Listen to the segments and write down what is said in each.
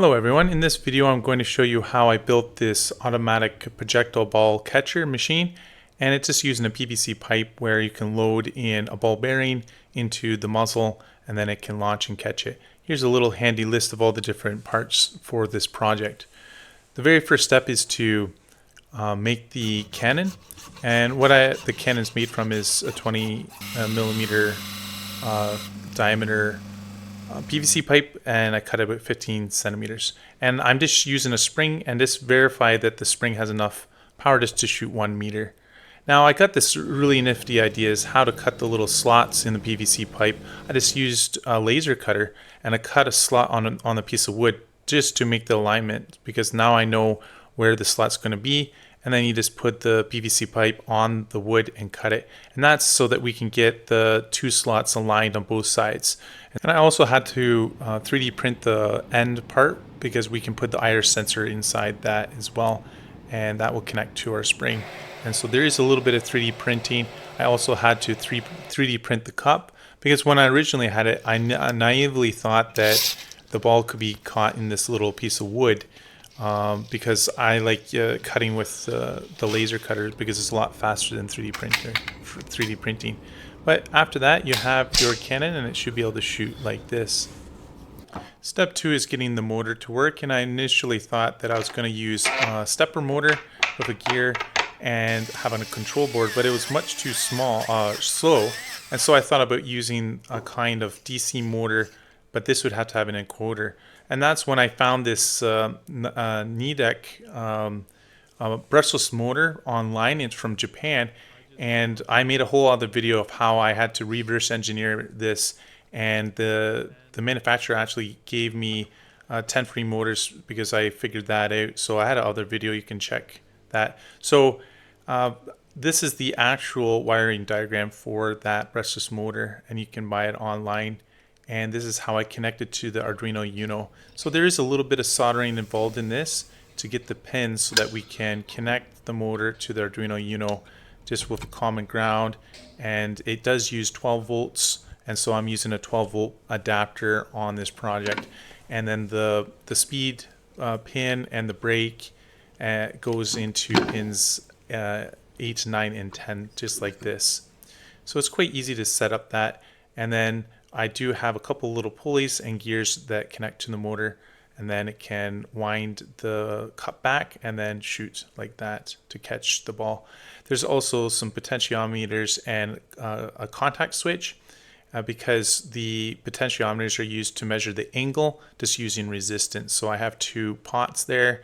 Hello everyone, in this video I'm going to show you how I built this automatic projectile ball catcher machine, and it's just using a PVC pipe where you can load in a ball bearing into the muzzle and then it can launch and catch it. Here's a little handy list of all the different parts for this project. The very first step is to make the cannon, and what the cannon's made from is a 20 millimeter diameter PVC pipe, and I cut it about 15 centimeters. And I'm just using a spring and just verify that the spring has enough power just to shoot 1 meter. Now I got this really nifty idea is how to cut the little slots in the PVC pipe. I just used a laser cutter and I cut a slot on a piece of wood just to make the alignment, because now I know where the slot's going to be, and then you just put the PVC pipe on the wood and cut it. And that's so that we can get the two slots aligned on both sides. And I also had to 3D print the end part, because we can put the iris sensor inside that as well, and that will connect to our spring. And so there is a little bit of 3D printing. I also had to 3D print the cup, because when I originally had it, I naively thought that the ball could be caught in this little piece of wood. Because I like cutting with the laser cutter, because it's a lot faster than 3D printing. But after that, you have your cannon and it should be able to shoot like this. Step 2 is getting the motor to work, and I initially thought that I was going to use a stepper motor with a gear and have a control board, but it was much too slow, and so I thought about using a kind of DC motor, but this would have to have an encoder. And that's when I found this Nidec brushless motor online. It's from Japan, and I made a whole other video of how I had to reverse engineer this, and the manufacturer actually gave me 10 free motors because I figured that out. So I had another video, you can check that. So this is the actual wiring diagram for that brushless motor, and you can buy it online. And this is how I connected to the Arduino Uno. So there is a little bit of soldering involved in this to get the pins so that we can connect the motor to the Arduino Uno just with a common ground. And it does use 12 volts, and so I'm using a 12 volt adapter on this project. And then the speed pin and the brake goes into pins 8, 9, and 10, just like this. So it's quite easy to set up that. And then I do have a couple little pulleys and gears that connect to the motor, and then it can wind the cup back and then shoot like that to catch the ball. There's also some potentiometers and a contact switch, because the potentiometers are used to measure the angle just using resistance. So I have 2 pots there,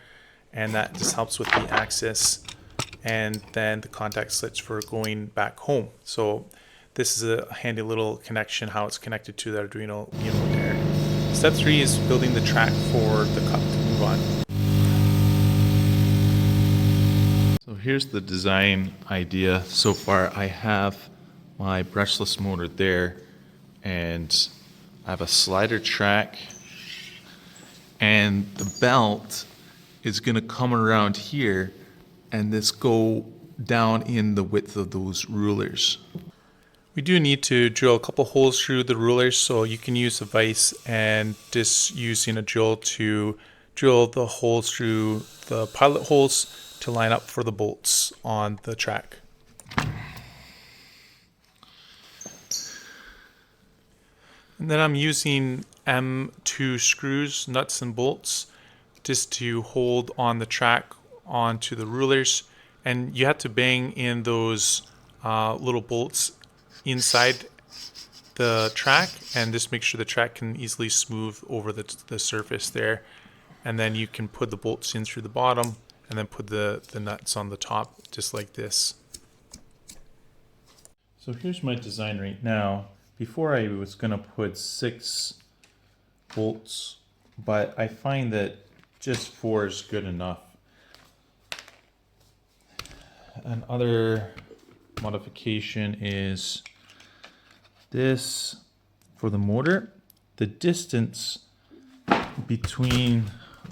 and that just helps with the axis, and then the contact switch for going back home. So this is a handy little connection, how it's connected to the Arduino Uno there. Step 3 is building the track for the cup to move on. So here's the design idea so far. I have my brushless motor there, and I have a slider track, and the belt is going to come around here and this go down in the width of those rulers. We do need to drill a couple holes through the rulers, so you can use a vise and just using a drill to drill the holes through the pilot holes to line up for the bolts on the track. And then I'm using M2 screws, nuts and bolts, just to hold on the track onto the rulers. And you have to bang in those little bolts inside the track, and just make sure the track can easily smooth over the surface there. And then you can put the bolts in through the bottom and then put the nuts on the top, just like this. So here's my design right now. Before I was going to put 6 bolts, but I find that just 4 is good enough. Another modification is this for the motor. The distance between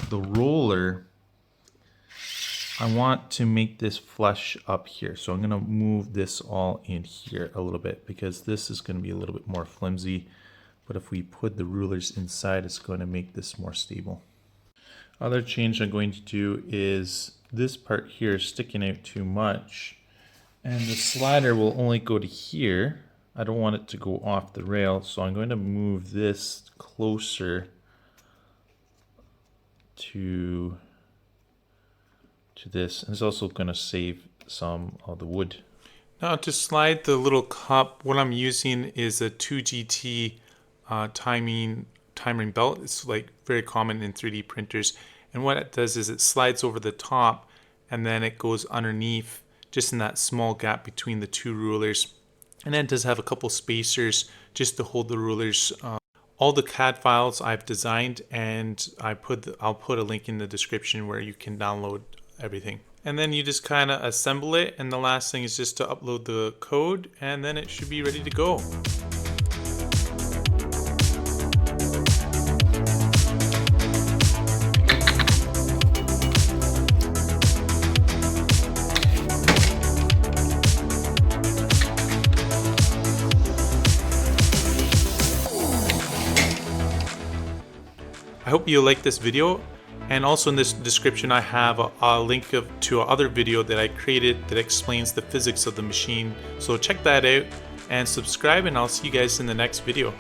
the roller, I want to make this flush up here. So I'm going to move this all in here a little bit, because this is going to be a little bit more flimsy. But if we put the rulers inside, it's going to make this more stable. Other change I'm going to do is this part here is sticking out too much, and the slider will only go to here. I don't want it to go off the rail, so I'm going to move this closer to this, and it's also going to save some of the wood. Now to slide the little cup, what I'm using is a 2GT timing belt. It's like very common in 3D printers, and what it does is it slides over the top and then it goes underneath just in that small gap between the two rulers, and then it does have a couple spacers just to hold the rulers. All the CAD files I've designed, and I'll put a link in the description where you can download everything. And then you just kind of assemble it, and the last thing is just to upload the code, and then it should be ready to go. I hope you like this video, and also in this description I have a link to another video that I created that explains the physics of the machine. So check that out and subscribe, and I'll see you guys in the next video.